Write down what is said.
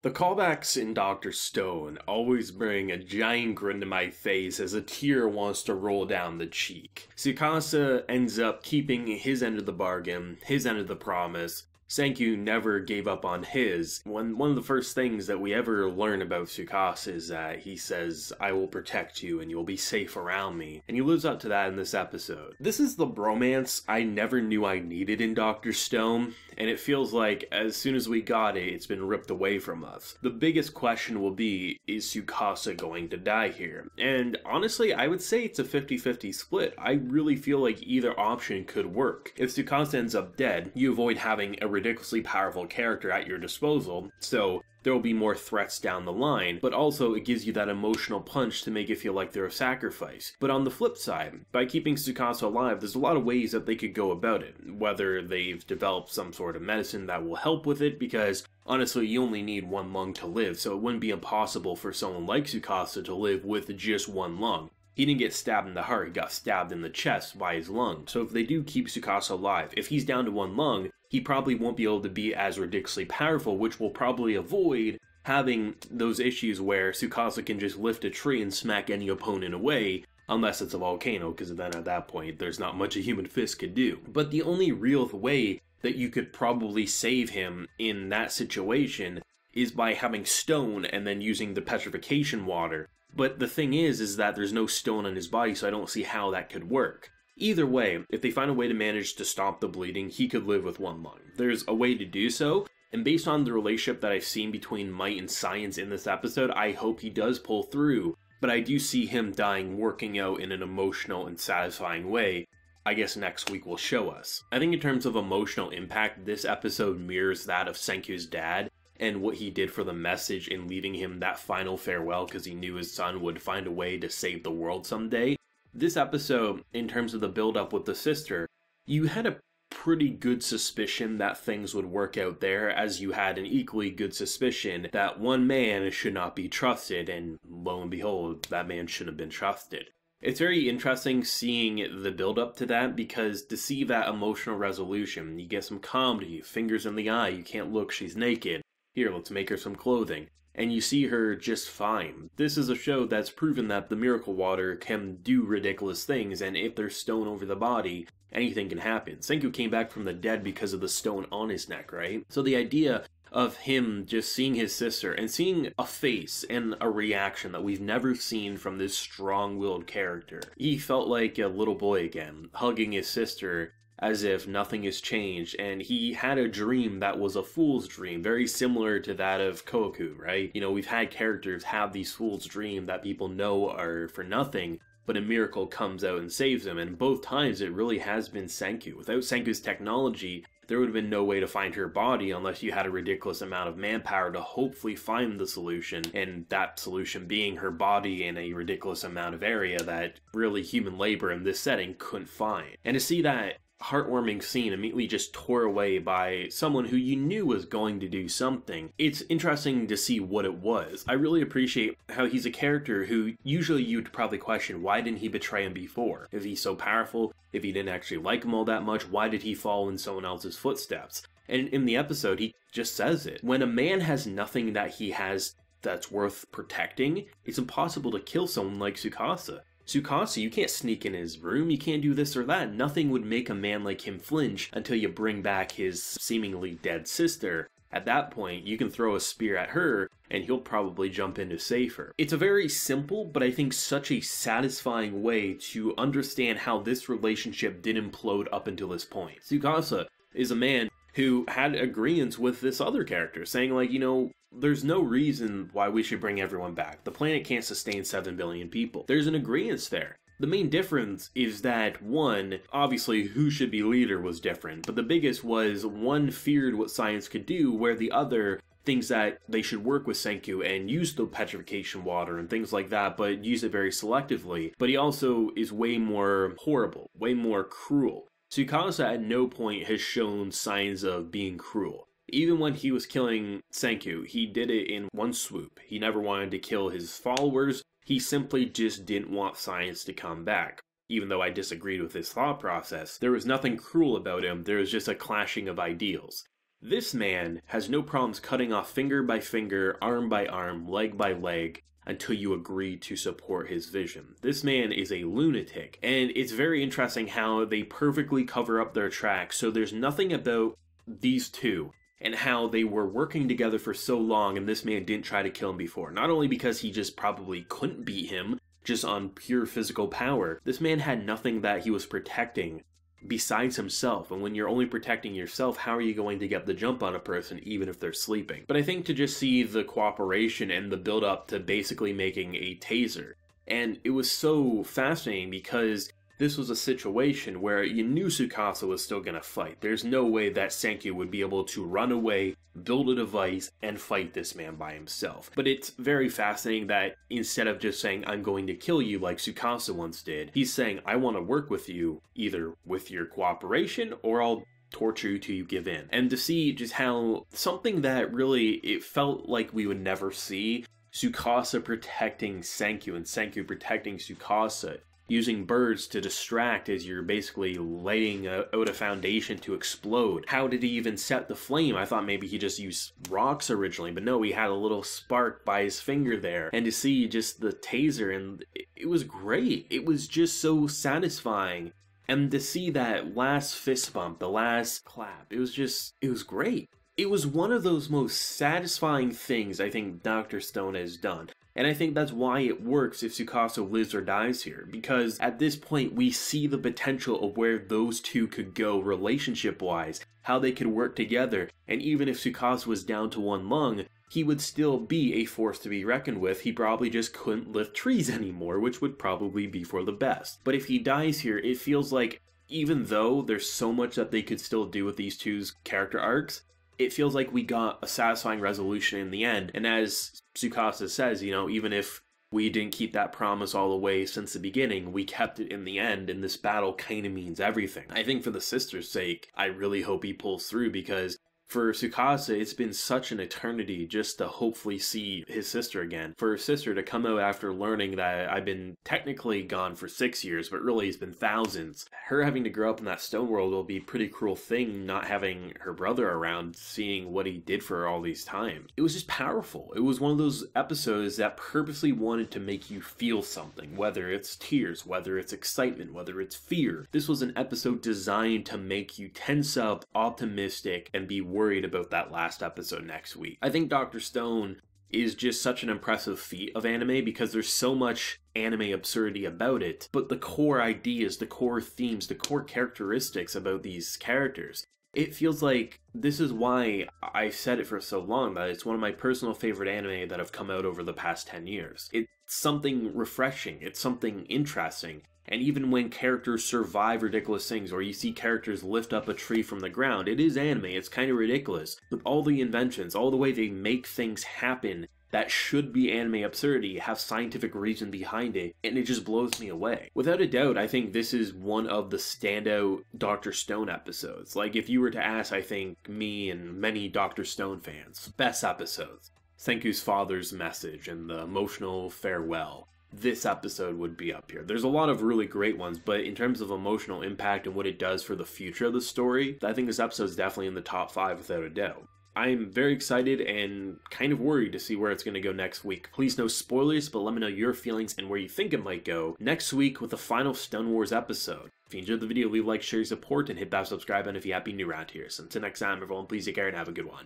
The callbacks in DR.STONE always bring a giant grin to my face as a tear wants to roll down the cheek. Tsukasa ends up keeping his end of the bargain, his end of the promise. Sankyu never gave up on his. One of the first things that we ever learn about Tsukasa is that he says, "I will protect you and you'll be safe around me." And he lives up to that in this episode. This is the bromance I never knew I needed in DR.STONE, and it feels like as soon as we got it, it's been ripped away from us. The biggest question will be, is Tsukasa going to die here? And honestly, I would say it's a 50-50 split. I really feel like either option could work. If Tsukasa ends up dead, you avoid having a ridiculously powerful character at your disposal, so there will be more threats down the line, but also it gives you that emotional punch to make it feel like they're a sacrifice. But on the flip side, by keeping Tsukasa alive, there's a lot of ways that they could go about it. Whether they've developed some sort of medicine that will help with it, because honestly, you only need one lung to live, so it wouldn't be impossible for someone like Tsukasa to live with just one lung. He didn't get stabbed in the heart, he got stabbed in the chest by his lung. So if they do keep Tsukasa alive, if he's down to one lung, he probably won't be able to be as ridiculously powerful, which will probably avoid having those issues where Tsukasa can just lift a tree and smack any opponent away, unless it's a volcano, because then at that point, there's not much a human fist could do. But the only real way that you could probably save him in that situation is by having stone and then using the petrification water. But the thing is that there's no stone on his body, so I don't see how that could work. Either way, if they find a way to manage to stop the bleeding, he could live with one lung. There's a way to do so, and based on the relationship that I've seen between might and science in this episode, I hope he does pull through, but I do see him dying working out in an emotional and satisfying way. I guess next week will show us. I think in terms of emotional impact, this episode mirrors that of Senkyu's dad, and what he did for the message in leaving him that final farewell because he knew his son would find a way to save the world someday. This episode, in terms of the build-up with the sister, you had a pretty good suspicion that things would work out there, as you had an equally good suspicion that one man should not be trusted, and lo and behold, that man shouldn't have been trusted. It's very interesting seeing the build-up to that, because to see that emotional resolution, you get some comedy, fingers in the eye, you can't look, she's naked. Here, let's make her some clothing. And you see her just fine. This is a show that's proven that the miracle water can do ridiculous things, and if there's stone over the body, anything can happen. Senku came back from the dead because of the stone on his neck, right? So the idea of him just seeing his sister and seeing a face and a reaction that we've never seen from this strong-willed character. He felt like a little boy again, hugging his sister as if nothing has changed, and he had a dream that was a fool's dream, very similar to that of Koku, right? You know, we've had characters have these fool's dreams that people know are for nothing, but a miracle comes out and saves them, and both times it really has been Senku. Without Senku's technology, there would have been no way to find her body unless you had a ridiculous amount of manpower to hopefully find the solution, and that solution being her body in a ridiculous amount of area that really human labor in this setting couldn't find. And to see that heartwarming scene immediately just tore away by someone who you knew was going to do something. It's interesting to see what it was. I really appreciate how he's a character who usually you'd probably question, why didn't he betray him before? If he's so powerful, if he didn't actually like him all that much, why did he follow in someone else's footsteps? And in the episode, he just says it. When a man has nothing that he has that's worth protecting, it's impossible to kill someone like Tsukasa. Tsukasa, you can't sneak in his room, you can't do this or that. Nothing would make a man like him flinch until you bring back his seemingly dead sister. At that point, you can throw a spear at her, and he'll probably jump in to save her. It's a very simple, but I think such a satisfying way to understand how this relationship did implode up until this point. Tsukasa is a man who had agreements with this other character, saying like, you know, there's no reason why we should bring everyone back. The planet can't sustain 7 billion people. There's an agreement there. The main difference is that, one, obviously who should be leader was different, but the biggest was one feared what science could do, where the other thinks that they should work with Senku and use the petrification water and things like that, but use it very selectively. But he also is way more horrible, way more cruel. Tsukasa at no point has shown signs of being cruel. Even when he was killing Senku, he did it in one swoop. He never wanted to kill his followers, he simply just didn't want science to come back. Even though I disagreed with his thought process, there was nothing cruel about him, there was just a clashing of ideals. This man has no problems cutting off finger by finger, arm by arm, leg by leg, until you agree to support his vision. This man is a lunatic, and it's very interesting how they perfectly cover up their tracks, so there's nothing about these two and how they were working together for so long and this man didn't try to kill him before. Not only because he just probably couldn't beat him just on pure physical power, this man had nothing that he was protecting besides himself, and when you're only protecting yourself, how are you going to get the jump on a person even if they're sleeping? But I think to just see the cooperation and the build up to basically making a taser, and it was so fascinating because this was a situation where you knew Tsukasa was still going to fight. There's no way that Senkyu would be able to run away, build a device, and fight this man by himself. But it's very fascinating that instead of just saying, I'm going to kill you like Tsukasa once did, he's saying, I want to work with you, either with your cooperation or I'll torture you till you give in. And to see just how something that really, it felt like we would never see, Tsukasa protecting Senkyu and Senkyu protecting Tsukasa, using birds to distract as you're basically laying out a foundation to explode. How did he even set the flame? I thought maybe he just used rocks originally, but no, he had a little spark by his finger there. And to see just the taser, and it was great. It was just so satisfying. And to see that last fist bump, the last clap, it was great. It was one of those most satisfying things I think Dr. Stone has done. And I think that's why it works if Tsukasa lives or dies here, because at this point we see the potential of where those two could go relationship-wise, how they could work together, and even if Tsukasa was down to one lung, he would still be a force to be reckoned with. He probably just couldn't lift trees anymore, which would probably be for the best. But if he dies here, it feels like, even though there's so much that they could still do with these two's character arcs, it feels like we got a satisfying resolution in the end. And as Tsukasa says, you know, even if we didn't keep that promise all the way since the beginning, we kept it in the end, and this battle kind of means everything. I think for the sister's sake, I really hope he pulls through, because for Tsukasa, it's been such an eternity just to hopefully see his sister again. For her sister to come out after learning that I've been technically gone for 6 years, but really it's been thousands. Her having to grow up in that stone world will be a pretty cruel thing, not having her brother around, seeing what he did for her all these times. It was just powerful. It was one of those episodes that purposely wanted to make you feel something, whether it's tears, whether it's excitement, whether it's fear. This was an episode designed to make you tense up, optimistic, and be worried about that last episode next week. I think Dr. Stone is just such an impressive feat of anime because there's so much anime absurdity about it, but the core ideas, the core themes, the core characteristics about these characters, it feels like this is why I've said it for so long, that it's one of my personal favorite anime that have come out over the past 10 years. It's something refreshing, it's something interesting. And even when characters survive ridiculous things, or you see characters lift up a tree from the ground, it is anime, it's kind of ridiculous. But all the inventions, all the way they make things happen that should be anime absurdity, have scientific reason behind it, and it just blows me away. Without a doubt, I think this is one of the standout Dr. Stone episodes. Like, if you were to ask, I think, me and many Dr. Stone fans, best episodes, Senku's father's message and the emotional farewell, this episode would be up here. There's a lot of really great ones, but in terms of emotional impact and what it does for the future of the story, I think this episode is definitely in the top 5 without a doubt. I'm very excited and kind of worried to see where it's going to go next week. Please no spoilers, but let me know your feelings and where you think it might go next week with the final Stone Wars episode. If you enjoyed the video, leave a like, share your support, and hit that subscribe button if you happen new around here. So until next time, everyone, please take care and have a good one.